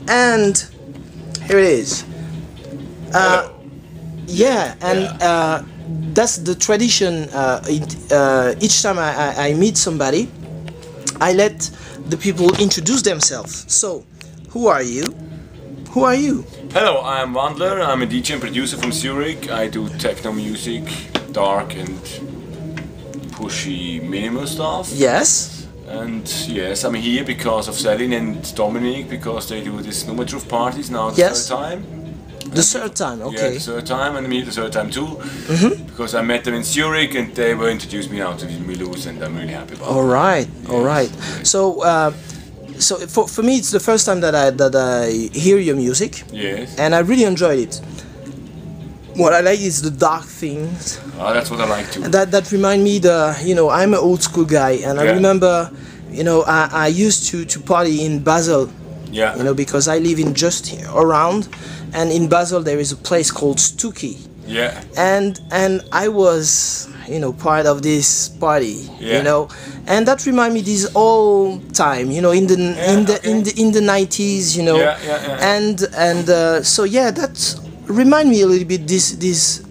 And here it is. Yeah, and that's the tradition. Each time I meet somebody, I let the people introduce themselves. So, who are you? Who are you? Hello, I'm Wandler. I'm a DJ and producer from Zurich. I do techno music, dark and pushy minimal stuff. Yes. And yes, I'm here because of Celine and Dominic, because they do this Numatruth parties now the Yes. third time. The third time, okay. Yeah, the third time, and me the third time too. Because I met them in Zurich and they were introduced me now to Mulhouse, and I'm really happy about it. All right, all right. Yes. So for me, it's the first time that I hear your music. Yes. And I really enjoyed it. What I like is the dark things. Oh, that's what I like too. That remind me I'm an old school guy, and I remember, I used to party in Basel. Yeah. Because I live in just around, and in Basel there is a place called Stucky. Yeah. And I was part of this party. Yeah. And that remind me this old time. In the 90s. Yeah, yeah, yeah. And so yeah, that remind me a little bit this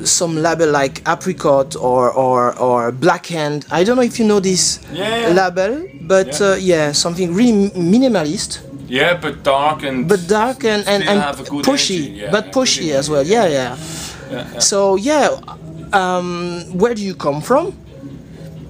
some label like Apricot or Black Hand. I don't know if you know this label, but something really minimalist. Yeah, but dark and pushy, energy. but pushy as well. Yeah. So where do you come from?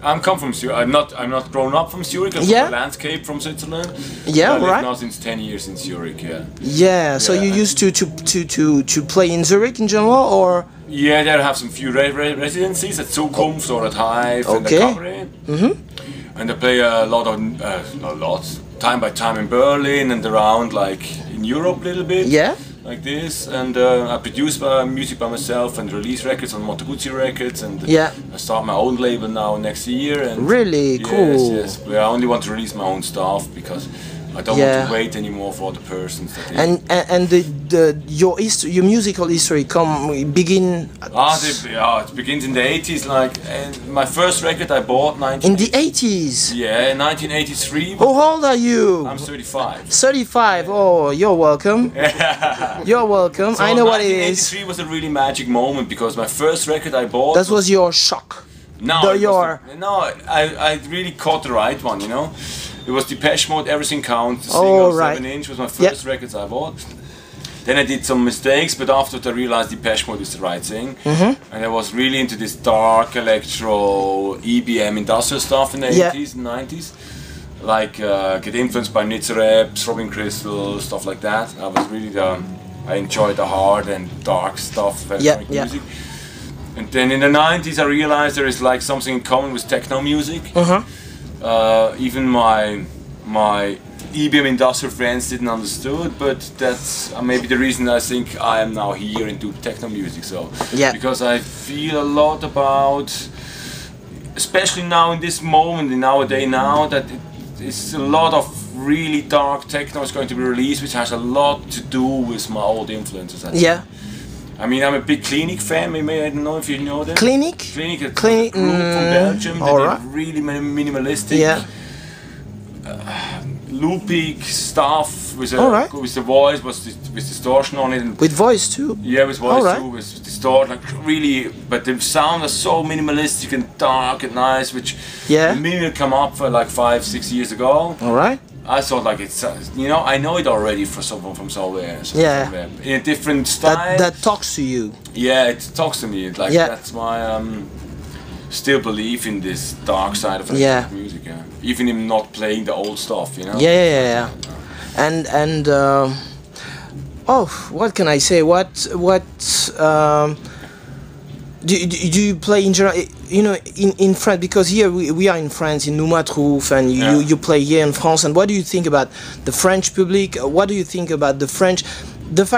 I'm come from Zurich. I'm not grown up from Zurich. I'm from the landscape from Switzerland. Yeah, I live right. now since 10 years in Zurich. Yeah. Yeah. So you used to play in Zurich in general, or? Yeah, there I have some few residencies at Zukunft or at Hive and the Cabaret. And I play a lot, time by time in Berlin and around, like in Europe a little bit. Yeah. Like this, and I produce music by myself and release records on Moto Guzzi Records, and I start my own label now next year. And really cool. Yes, but I only want to release my own stuff because I don't want to wait anymore for the persons that your musical history begin. It begins in the 80s. And my first record I bought in the 80s. Yeah, 1983. How old are you? I'm 35. 35. Oh, you're welcome. You're welcome. So I know what it is. 1983 was a really magic moment because my first record I bought. That was your shock. No, I really caught the right one. It was Depeche Mode, Everything Counts, the single 7-inch was my first records I bought. Then I did some mistakes, but afterwards I realized Depeche Mode is the right thing. And I was really into this dark electro, EBM, industrial stuff in the 80s and 90s. Like, get influenced by Nitzer Epps, Robin Crystal, stuff like that. I was really, I enjoyed the hard and dark stuff, electronic music. And then in the 90s I realized there is like something in common with techno music. Even my EBM industrial friends didn't understood, but that's maybe the reason I think I am now here and do techno music. So because I feel a lot about, especially now in this moment, nowadays now, that it's a lot of really dark techno is going to be released, which has a lot to do with my old influences. I mean, I'm a big Clinic fan. Maybe I don't know if you know them. Clinic, a group from Belgium. They're really minimalistic, loopy stuff with the voice, with distortion on it. With voice too. Yeah, with voice too, with distortion. Like really, but the sound is so minimalistic and dark and nice, which maybe come up for like 5-6 years ago. I thought like it's, I know it already for someone from somewhere. In a different style. That talks to you. Yeah, it talks to me. Like that's why still believe in this dark side of electronic music. Even in not playing the old stuff, And what can I say? Do you play in general, in France? Because here we are in France, in Numatruth, and you play here in France. And what do you think about the French public? What do you think about the fact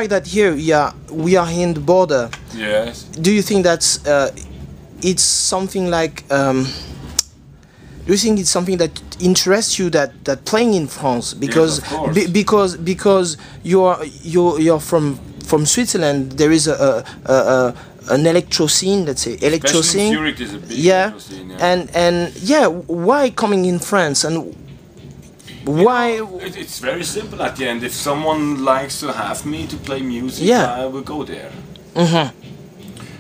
that here we are in the border? Yes. Do you think that's it's something like? Do you think it's something that interests you, that playing in France? Because because you're from Switzerland, there is an electro scene, let's say electro scene. Zurich is a big electro scene, and why coming in France? And Why? It's very simple at the end. If someone likes to have me to play music, I will go there.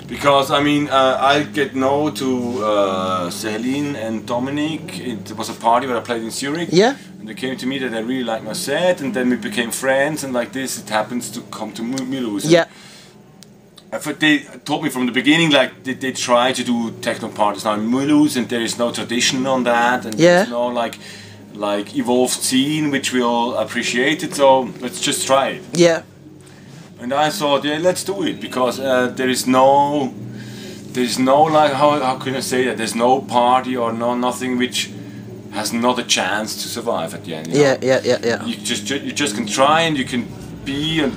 Because I mean, I get know to Celine and Dominic. It was a party where I played in Zurich. Yeah. And they came to me that they really liked my set, and then we became friends. And like this, it happens to come to Mulhouse. Yeah. They told me from the beginning, like they try to do techno parties now in Mulhouse, and there is no tradition on that, and there's no like evolved scene which will appreciate it. So let's just try it. Yeah. And I thought, yeah, let's do it, because there is no like how can I say that? There's no party or nothing which has not a chance to survive at the end. You know? Yeah. You just can try, and you can be and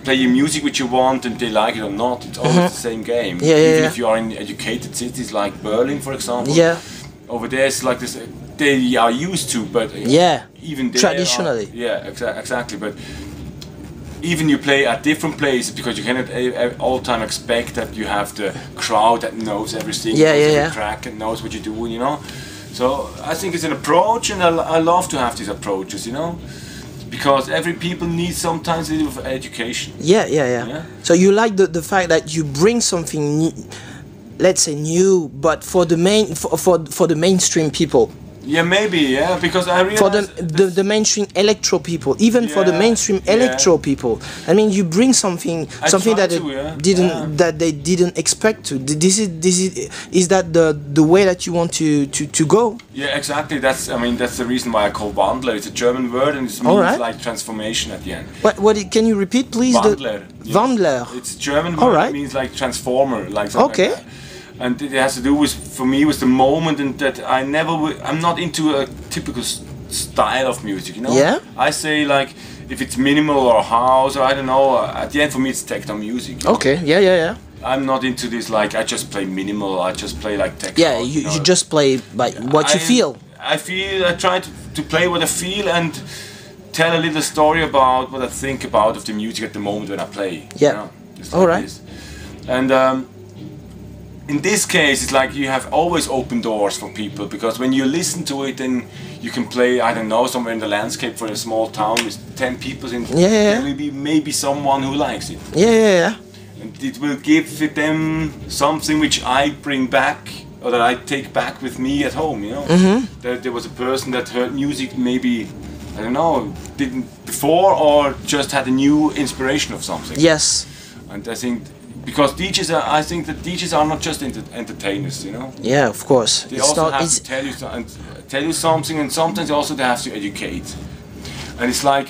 play your music which you want, and they like it or not. It's always the same game. Even if you are in educated cities like Berlin, for example. Yeah. Over there, it's like this. They are used to, but even there traditionally. Exactly. But even you play at different places, because you cannot all time expect that you have the crowd that knows everything, every track, and knows what you're doing, you know. So I think it's an approach, and I love to have these approaches, you know, because every people needs sometimes a little of education. Yeah. So you like the fact that you bring something new, let's say new, but for the for the mainstream people. Yeah, maybe, because I realize... For the mainstream electro people, even for the mainstream electro people. I mean, you bring something that they didn't expect to. Is that the way that you want to go? Yeah, exactly. That's the reason why I call Wandler. It's a German word, and it means like transformation at the end. What can you repeat, please? Wandler. Wandler. It's a German word. It means like transformer, like something like that. And it has to do with, for me, with the moment, and that I'm not into a typical style of music, you know? Yeah? I say, like, if it's minimal or house, or I don't know, at the end for me it's techno music. Okay, yeah. I'm not into this, like, I just play minimal, I just play like techno. Yeah, you just play by what you feel. I try to play what I feel, and tell a little story about what I think about of the music at the moment when I play. Yeah, you know? It's like this. And in this case, it's like you have always open doors for people, because when you listen to it, then you can play, I don't know, somewhere in the landscape for a small town with 10 people, and there will be maybe someone who likes it. Yeah. And it will give them something which I bring back, or that I take back with me at home, you know. There was a person that heard music maybe, I don't know, didn't before, or just had a new inspiration of something. Yes. And I think, because I think that DJs are not just entertainers, you know. Yeah, of course. They also have to tell you something, and sometimes also they have to educate. And it's like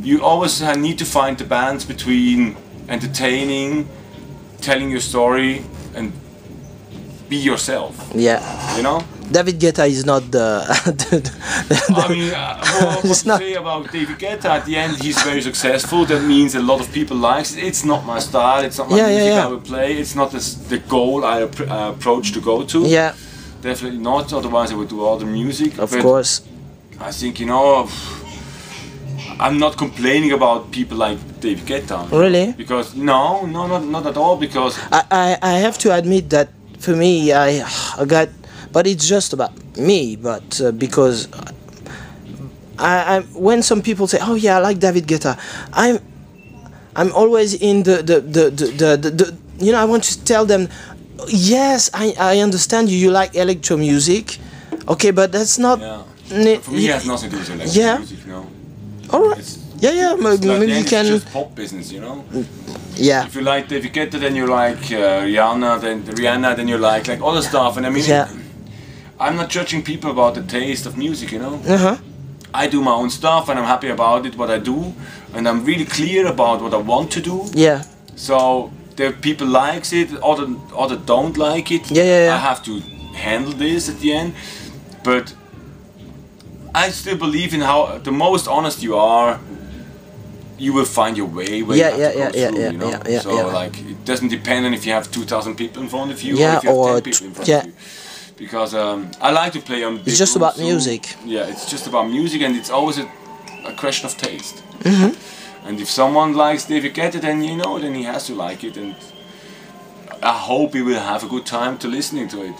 you always need to find the balance between entertaining, telling your story, and be yourself. Yeah. You know. David Guetta is not the. I mean, what to say about David Guetta? At the end, he's very successful. That means a lot of people like it. It's not my style. It's not my music I will play. It's not the goal I approach to go to. Yeah. Definitely not. Otherwise, I would do all the music. Of course. I think, you know, I'm not complaining about people like David Guetta. Really? Because not at all. Because I have to admit that for me, I got. But it's just about me. But because I when some people say, "Oh yeah, I like David Guetta," I'm always in the you know, I want to tell them, yes, I understand you like electro music, okay, but that's not. Yeah. For me, it has nothing to do with electro music, no. All right. Maybe you can. It's just pop business, you know. Yeah. If you like David Guetta, then you like Rihanna, then you like other stuff, and I mean. Yeah. I'm not judging people about the taste of music, you know. I do my own stuff, and I'm happy about it, what I do, and I'm really clear about what I want to do. Yeah. So there people likes it, other don't like it. Yeah. I have to handle this at the end, but I still believe in how the most honest you are, you will find your way. So like it doesn't depend on if you have 2,000 people in front of you, or if you have 10 people in front of you. Because I like to play on big It's just about music. Yeah, it's just about music, and it's always a question of taste. And if someone likes David Guetta, then you know, then he has to like it, and I hope he will have a good time to listening to it.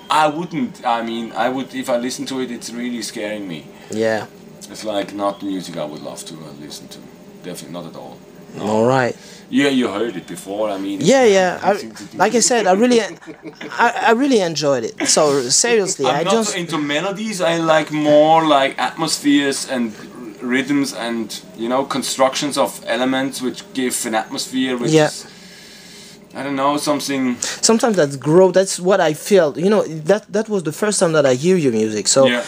I wouldn't. I mean, I would if I listen to it. It's really scaring me. Yeah. it's like not the music I would love to listen to. Definitely not at all. No. All right. Yeah, you heard it before. I mean. Yeah. Like I said, I really enjoyed it. So seriously, I'm not so into melodies. I like more like atmospheres and rhythms and constructions of elements which give an atmosphere which is, I don't know, something. Sometimes that's what I felt. That was the first time that I hear your music. So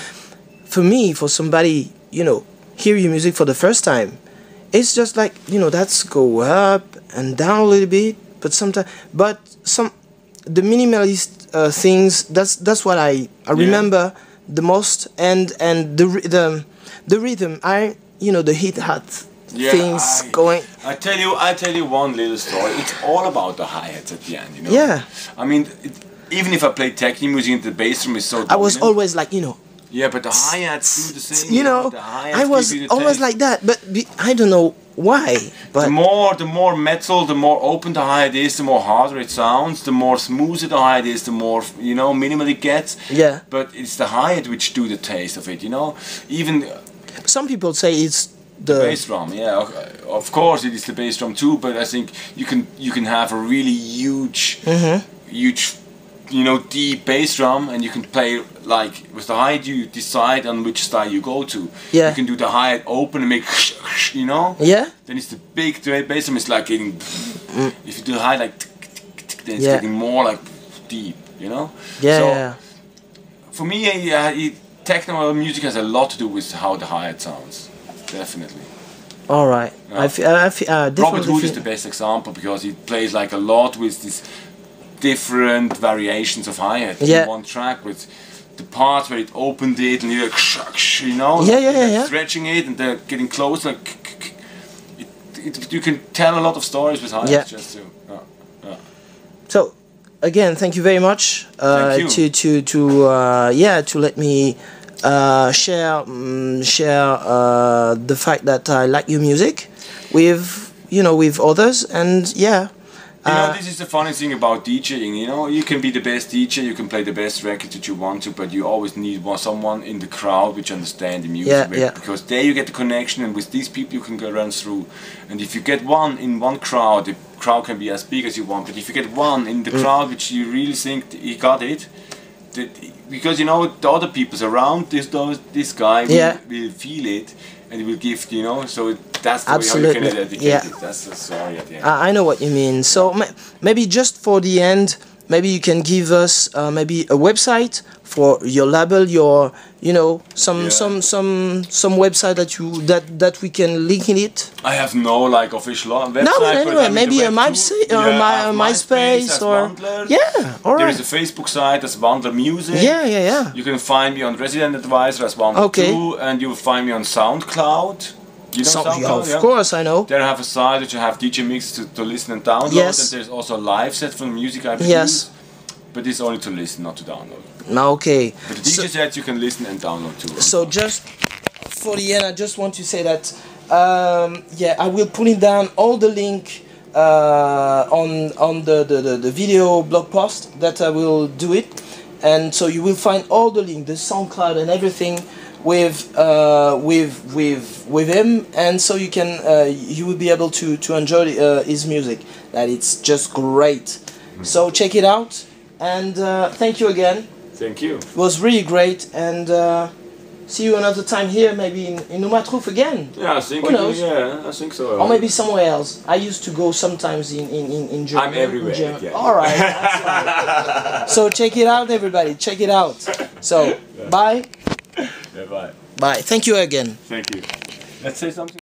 for me, for somebody, hear your music for the first time, it's just like, that's go up and down a little bit, but sometimes, the minimalist things, that's what I remember the most, and the rhythm, the hit-hat things going. I tell you one little story. It's all about the hi-hats at the end, Yeah. I mean, even if I play techno music, the bass drum is so dominant. I was always like, Yeah, but the hi-hats do the same. The I was always like that, but I don't know why. But the more metal, the more open the hi-hat is, the more harder it sounds. The more smoother the hi-hat is, the more minimal it gets. Yeah. But it's the hi-hat which do the taste of it. Even some people say it's the bass drum. Yeah, of course it is the bass drum too. But I think you can have a really huge, deep bass drum, and you can play like with the hi-hat. You decide on which style you go to. Yeah. You can do the hi-hat open and make, Yeah. Then it's the big bass drum. It's like getting. If you do the hi-hat like, then it's getting more like deep. Yeah. So for me, techno music has a lot to do with how the hi-hat sounds. Definitely. All right. Yeah. Robert Hood is the best example because he plays like a lot with this different variations of hi-hat in one track, with the parts where it opened it and you're stretching it and they're getting close, like you can tell a lot of stories with hi-hats just to. So again, thank you very much to let me share the fact that I like your music with others, and this is the funny thing about DJing. You can be the best DJ, you can play the best record that you want to, but you always need someone in the crowd which understands the music. Because there you get the connection, and with these people you can go run through. And if you get one in one crowd, the crowd can be as big as you want. But if you get one in the crowd which you really think he got it, because the other people's around this guy will feel it. And it will give, so that's the way how you can educate it. That's the story at the end. I know what you mean. So maybe just for the end, maybe you can give us maybe a website for your label, your some website that we can link in it. I have no official website. No, but anyway, maybe a MySpace or Wandler. All right. There is a Facebook site as Wandler Music. Yeah. You can find me on Resident Advisor as Wandler 2, and you will find me on SoundCloud. You know SoundCloud? Of course, I know. There I have a site that you have DJ mixes to listen and download. Yes. And there's also a live set from the music I produce. Yes. But it's only to listen, not to download. Okay. But the DJ set you can listen and download too. So just for the end, I just want to say that I will put it down all the link on the video blog post that I will do it, and so you will find all the link, the SoundCloud and everything with him, and so you can you will be able to enjoy his music. That it's just great. So check it out, and thank you again. Thank you. It was really great, and see you another time here, maybe in Numatrouf again. Yeah, I think. Who knows? Yeah, I think so. Or maybe somewhere else. I used to go sometimes in Germany. I'm everywhere. Yeah. All right. That's right. So check it out, everybody. Check it out. So bye. Yeah, bye. Bye. Thank you again. Thank you. Let's say something.